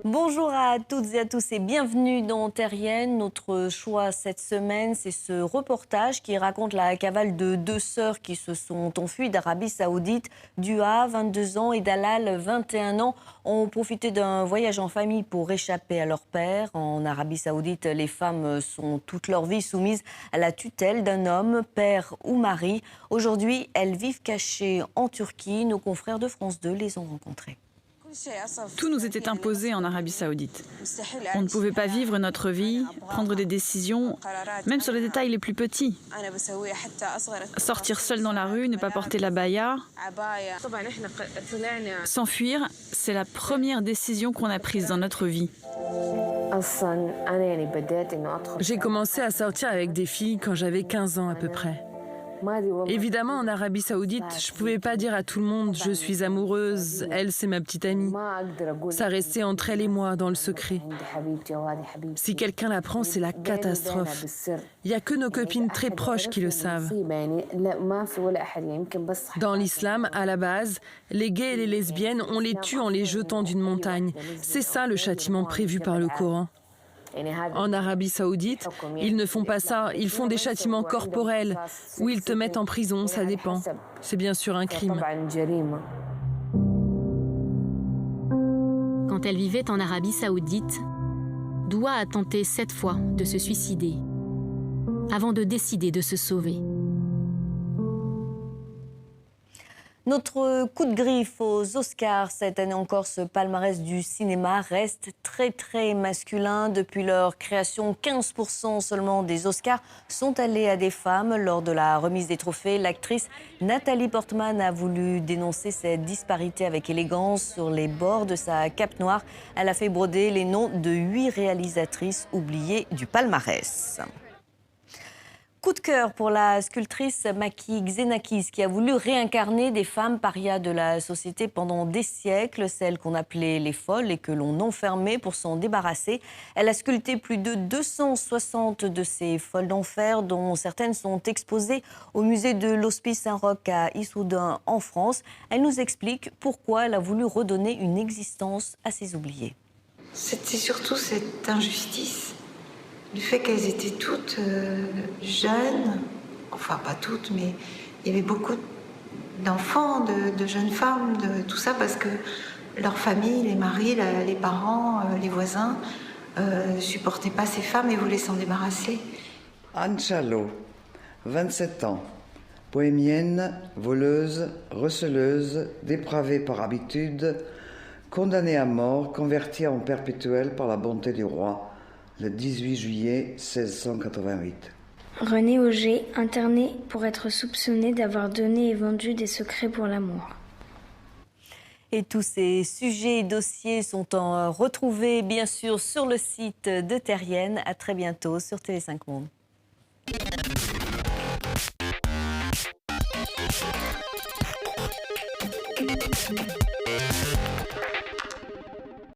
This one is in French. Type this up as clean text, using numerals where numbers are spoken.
Bonjour à toutes et à tous et bienvenue dans Terrienne. Notre choix cette semaine, c'est ce reportage qui raconte la cavale de deux sœurs qui se sont enfuies d'Arabie Saoudite. Dua, 22 ans, et Dalal, 21 ans, ont profité d'un voyage en famille pour échapper à leur père. En Arabie Saoudite, les femmes sont toute leur vie soumises à la tutelle d'un homme, père ou mari. Aujourd'hui, elles vivent cachées en Turquie. Nos confrères de France 2 les ont rencontrées. Tout nous était imposé en Arabie Saoudite. On ne pouvait pas vivre notre vie, prendre des décisions, même sur les détails les plus petits. Sortir seul dans la rue, ne pas porter la baya. S'enfuir, c'est la première décision qu'on a prise dans notre vie. J'ai commencé à sortir avec des filles quand j'avais 15 ans à peu près. Évidemment, en Arabie Saoudite, je ne pouvais pas dire à tout le monde « je suis amoureuse, elle c'est ma petite amie ». Ça restait entre elle et moi, dans le secret. Si quelqu'un l'apprend, c'est la catastrophe. Il n'y a que nos copines très proches qui le savent. Dans l'islam, à la base, les gays et les lesbiennes, on les tue en les jetant d'une montagne. C'est ça le châtiment prévu par le Coran. En Arabie Saoudite, ils ne font pas ça, ils font des châtiments corporels, où ils te mettent en prison, ça dépend. C'est bien sûr un crime. Quand elle vivait en Arabie Saoudite, Dua a tenté 7 fois de se suicider, avant de décider de se sauver. Notre coup de griffe aux Oscars, cette année encore, ce palmarès du cinéma reste très masculin. Depuis leur création, 15% seulement des Oscars sont allés à des femmes. Lors de la remise des trophées, l'actrice Nathalie Portman a voulu dénoncer cette disparité avec élégance. Sur les bords de sa cape noire, elle a fait broder les noms de 8 réalisatrices oubliées du palmarès. Coup de cœur pour la sculptrice Maki Xenakis qui a voulu réincarner des femmes parias de la société pendant des siècles, celles qu'on appelait les folles et que l'on enfermait pour s'en débarrasser. Elle a sculpté plus de 260 de ces folles d'enfer, dont certaines sont exposées au musée de l'Hospice Saint-Roch à Issoudun en France. Elle nous explique pourquoi elle a voulu redonner une existence à ces oubliées. C'était surtout cette injustice. Le fait qu'elles étaient toutes jeunes, enfin pas toutes, mais il y avait beaucoup d'enfants, de jeunes femmes, de tout ça, parce que leur famille, les maris, les parents, les voisins, supportaient pas ces femmes et voulaient s'en débarrasser. Anne Chalot, 27 ans, bohémienne, voleuse, receleuse, dépravée par habitude, condamnée à mort, convertie en perpétuelle par la bonté du roi. Le 18 juillet 1688. René Auger, interné pour être soupçonné d'avoir donné et vendu des secrets pour l'amour. Et tous ces sujets et dossiers sont retrouvés, bien sûr, sur le site de Terrienne. À très bientôt sur TV5 Monde.